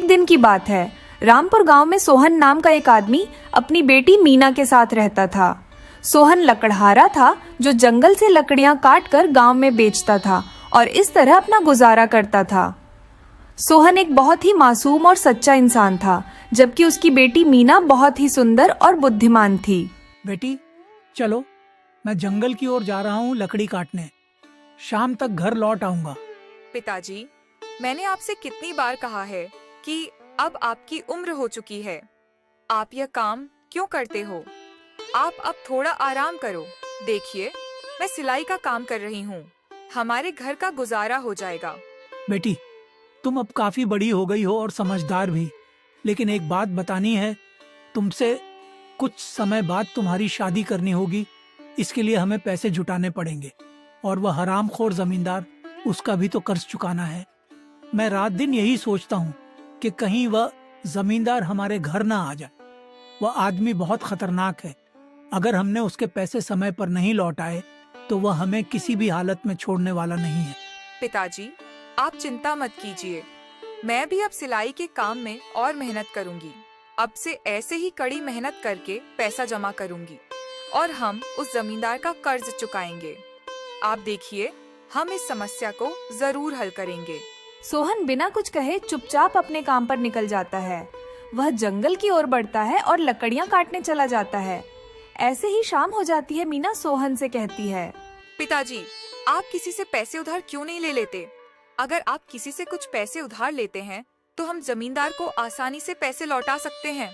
एक दिन की बात है। रामपुर गांव में सोहन नाम का एक आदमी अपनी बेटी मीना के साथ रहता था। सोहन लकड़हारा था जो जंगल से लकड़ियां काट कर गांव में बेचता था और इस तरह अपना गुजारा करता था। सोहन एक बहुत ही मासूम और सच्चा इंसान था, जबकि उसकी बेटी मीना बहुत ही सुंदर और बुद्धिमान थी। बेटी चलो, मैं जंगल की ओर जा रहा हूँ लकड़ी काटने। शाम तक घर लौट आऊंगा। पिताजी, मैंने आपसे कितनी बार कहा है कि अब आपकी उम्र हो चुकी है, आप यह काम क्यों करते हो? आप अब थोड़ा आराम करो। देखिए, मैं सिलाई का काम कर रही हूँ, हमारे घर का गुजारा हो जाएगा। बेटी, तुम अब काफी बड़ी हो गई हो और समझदार भी, लेकिन एक बात बतानी है, तुमसे कुछ समय बाद तुम्हारी शादी करनी होगी। इसके लिए हमें पैसे जुटाने पड़ेंगे और वह हरामखोर जमींदार, उसका भी तो कर्ज चुकाना है। मैं रात दिन यही सोचता हूँ कि कहीं वह जमींदार हमारे घर ना आ जाए। वह आदमी बहुत खतरनाक है। अगर हमने उसके पैसे समय पर नहीं लौटाए तो वह हमें किसी भी हालत में छोड़ने वाला नहीं है। पिताजी, आप चिंता मत कीजिए, मैं भी अब सिलाई के काम में और मेहनत करूंगी। अब से ऐसे ही कड़ी मेहनत करके पैसा जमा करूंगी और हम उस जमींदार का कर्ज चुकाएंगे। आप देखिए, हम इस समस्या को जरूर हल करेंगे। सोहन बिना कुछ कहे चुपचाप अपने काम पर निकल जाता है। वह जंगल की ओर बढ़ता है और लकड़ियां काटने चला जाता है। ऐसे ही शाम हो जाती है। मीना सोहन से कहती है, पिताजी, आप किसी से पैसे उधार क्यों नहीं ले लेते? अगर आप किसी से कुछ पैसे उधार लेते हैं तो हम जमींदार को आसानी से पैसे लौटा सकते हैं।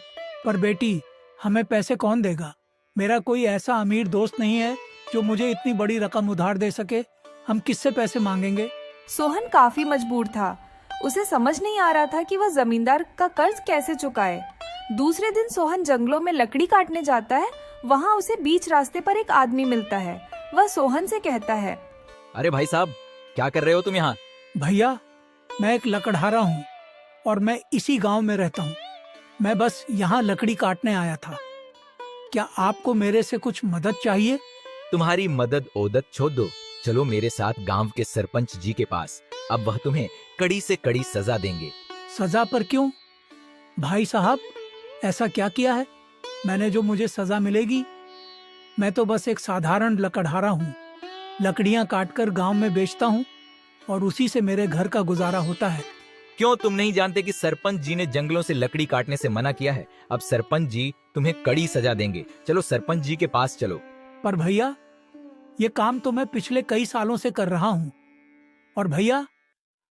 पर बेटी, हमें पैसे कौन देगा? मेरा कोई ऐसा अमीर दोस्त नहीं है जो मुझे इतनी बड़ी रकम उधार दे सके। हम किससे पैसे मांगेंगे? सोहन काफी मजबूर था। उसे समझ नहीं आ रहा था कि वह जमींदार का कर्ज कैसे चुकाए। दूसरे दिन सोहन जंगलों में लकड़ी काटने जाता है। वहाँ उसे बीच रास्ते पर एक आदमी मिलता है। वह सोहन से कहता है, अरे भाई साहब, क्या कर रहे हो तुम यहाँ? भैया, मैं एक लकड़हारा हूँ और मैं इसी गांव में रहता हूँ। मैं बस यहाँ लकड़ी काटने आया था। क्या आपको मेरे से कुछ मदद चाहिए? तुम्हारी मदद ओदत छोड़ दो, चलो मेरे साथ गांव के सरपंच जी के पास। अब वह तुम्हें कड़ी से कड़ी सजा देंगे। सजा पर क्यों? भाई साहब, ऐसा क्या किया है मैंने जो मुझे सजा मिलेगी? मैं तो बस एक साधारण लकड़हारा हूँ। लकड़ियाँ काटकर गांव में बेचता हूँ और उसी से मेरे घर का गुजारा होता है। क्यों तुम नहीं जानते कि सरपंच जी ने जंगलों से लकड़ी काटने से मना किया है? अब सरपंच जी तुम्हें कड़ी सजा देंगे। चलो सरपंच जी के पास चलो। पर भैया, ये काम तो मैं पिछले कई सालों से कर रहा हूँ। और भैया,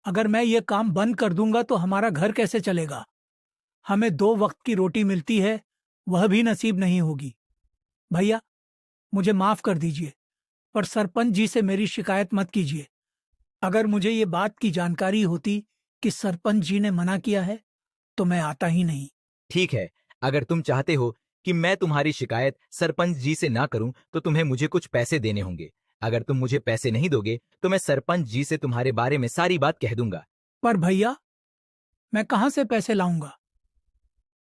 अगर मैं ये काम बंद कर दूंगा तो हमारा घर कैसे चलेगा? हमें 2 वक्त की रोटी मिलती है, वह भी नसीब नहीं होगी। भैया, मुझे माफ कर दीजिए, पर सरपंच जी से मेरी शिकायत मत कीजिए। अगर मुझे ये बात की जानकारी होती कि सरपंच जी ने मना किया है तो मैं आता ही नहीं। ठीक है, अगर तुम चाहते हो कि मैं तुम्हारी शिकायत सरपंच जी से ना करूं तो तुम्हें मुझे कुछ पैसे देने होंगे। अगर तुम मुझे पैसे नहीं दोगे तो मैं सरपंच जी से तुम्हारे बारे में सारी बात कह दूंगा। पर भैया, मैं कहाँ से पैसे लाऊंगा?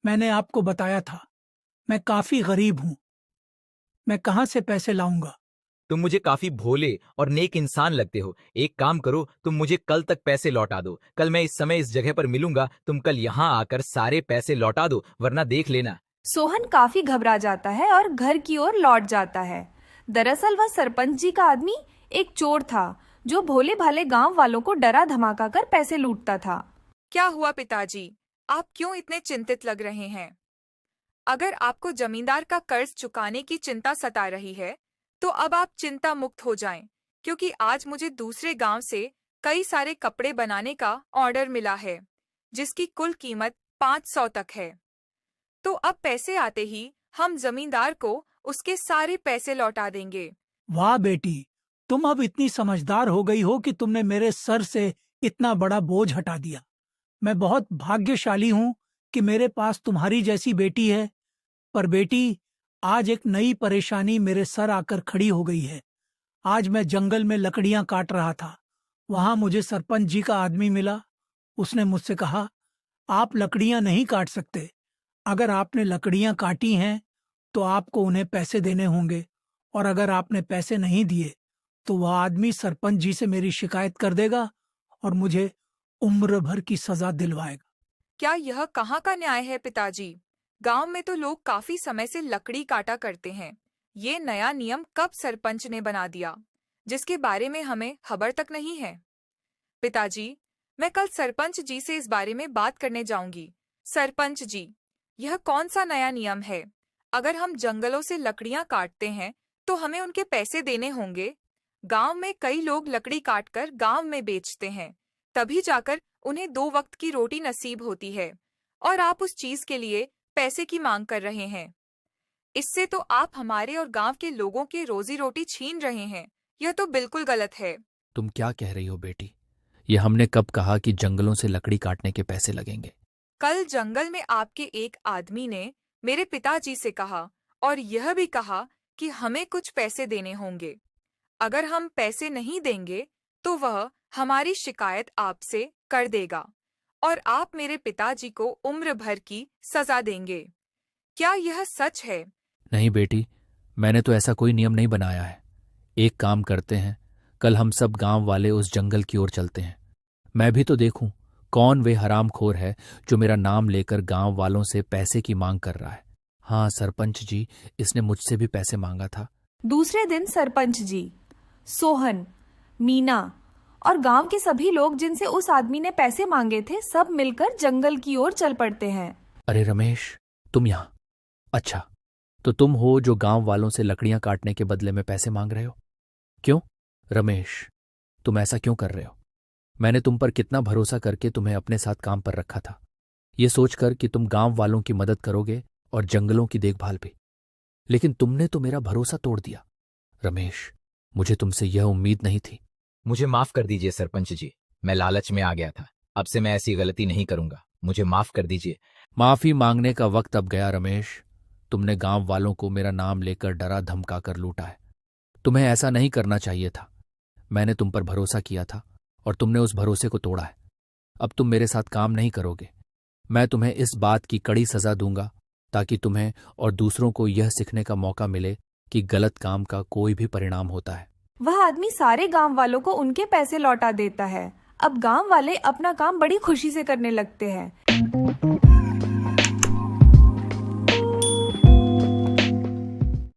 मैंने आपको बताया था, मैं काफी गरीब हूँ। मैं कहाँ से पैसे लाऊंगा? तुम मुझे काफी भोले और नेक इंसान लगते हो। एक काम करो, तुम मुझे कल तक पैसे लौटा दो। कल मैं इस समय इस जगह पर मिलूंगा। तुम कल यहाँ आकर सारे पैसे लौटा दो, वरना देख लेना। सोहन काफी घबरा जाता है और घर की ओर लौट जाता है। दरअसल वह सरपंच जी का आदमी एक चोर था जो भोले भाले गांव वालों को डरा धमाका कर पैसे लूटता था। क्या हुआ पिताजी, आप क्यों इतने चिंतित लग रहे हैं? अगर आपको जमींदार का कर्ज चुकाने की चिंता सता रही है तो अब आप चिंता मुक्त हो जाएं, क्योंकि आज मुझे दूसरे गांव से कई सारे कपड़े बनाने का ऑर्डर मिला है, जिसकी कुल कीमत 500 तक है। तो अब पैसे आते ही हम जमींदार को उसके सारे पैसे लौटा देंगे। वाह बेटी, तुम अब इतनी समझदार हो गई हो कि तुमने मेरे सर से इतना बड़ा बोझ हटा दिया। मैं बहुत भाग्यशाली हूँ कि मेरे पास तुम्हारी जैसी बेटी है। पर बेटी, आज एक नई परेशानी मेरे सर आकर खड़ी हो गई है। आज मैं जंगल में लकड़ियां काट रहा था। वहां मुझे सरपंच जी का आदमी मिला। उसने मुझसे कहा, आप लकड़ियां नहीं काट सकते। अगर आपने लकड़ियां काटी हैं तो आपको उन्हें पैसे देने होंगे, और अगर आपने पैसे नहीं दिए तो वह आदमी सरपंच जी से मेरी शिकायत कर देगा और मुझे उम्र भर की सजा दिलवाएगा। क्या यह कहाँ का न्याय है पिताजी? गांव में तो लोग काफी समय से लकड़ी काटा करते हैं। ये नया नियम कब सरपंच ने बना दिया, जिसके बारे में हमें खबर तक नहीं है? पिताजी, मैं कल सरपंच जी से इस बारे में बात करने जाऊंगी। सरपंच जी, यह कौन सा नया नियम है? अगर हम जंगलों से लकड़ियां काटते हैं तो हमें उनके पैसे देने होंगे। गांव में कई लोग लकड़ी काटकर गांव में बेचते हैं, तभी जाकर उन्हें 2 वक्त की रोटी नसीब होती है, और आप उस चीज के लिए पैसे की मांग कर रहे हैं। इससे तो आप हमारे और गांव के लोगों की रोजी रोटी छीन रहे हैं। यह तो बिल्कुल गलत है। तुम क्या कह रही हो बेटी? ये हमने कब कहा कि जंगलों से लकड़ी काटने के पैसे लगेंगे? कल जंगल में आपके एक आदमी ने मेरे पिताजी से कहा, और यह भी कहा कि हमें कुछ पैसे देने होंगे। अगर हम पैसे नहीं देंगे तो वह हमारी शिकायत आपसे कर देगा और आप मेरे पिताजी को उम्र भर की सजा देंगे। क्या यह सच है? नहीं बेटी, मैंने तो ऐसा कोई नियम नहीं बनाया है। एक काम करते हैं, कल हम सब गांव वाले उस जंगल की ओर चलते हैं। मैं भी तो देखूं कौन वे हरामखोर है जो मेरा नाम लेकर गांव वालों से पैसे की मांग कर रहा है। हाँ सरपंच जी, इसने मुझसे भी पैसे मांगा था। दूसरे दिन सरपंच जी, सोहन, मीना और गांव के सभी लोग जिनसे उस आदमी ने पैसे मांगे थे, सब मिलकर जंगल की ओर चल पड़ते हैं। अरे रमेश, तुम यहाँ? अच्छा, तो तुम हो जो गांव वालों से लकड़ियां काटने के बदले में पैसे मांग रहे हो? क्यों रमेश, तुम ऐसा क्यों कर रहे हो? मैंने तुम पर कितना भरोसा करके तुम्हें अपने साथ काम पर रखा था, ये सोचकर कि तुम गांव वालों की मदद करोगे और जंगलों की देखभाल भी। लेकिन तुमने तो मेरा भरोसा तोड़ दिया। रमेश, मुझे तुमसे यह उम्मीद नहीं थी। मुझे माफ कर दीजिए सरपंच जी, मैं लालच में आ गया था। अब से मैं ऐसी गलती नहीं करूंगा, मुझे माफ कर दीजिए। माफी मांगने का वक्त अब गया रमेश। तुमने गांव वालों को मेरा नाम लेकर डरा धमका कर लूटा है। तुम्हें ऐसा नहीं करना चाहिए था। मैंने तुम पर भरोसा किया था और तुमने उस भरोसे को तोड़ा है। अब तुम मेरे साथ काम नहीं करोगे। मैं तुम्हें इस बात की कड़ी सजा दूंगा ताकि तुम्हें और दूसरों को यह सीखने का मौका मिले कि गलत काम का कोई भी परिणाम होता है। वह आदमी सारे गांव वालों को उनके पैसे लौटा देता है। अब गांव वाले अपना काम बड़ी खुशी से करने लगते हैं।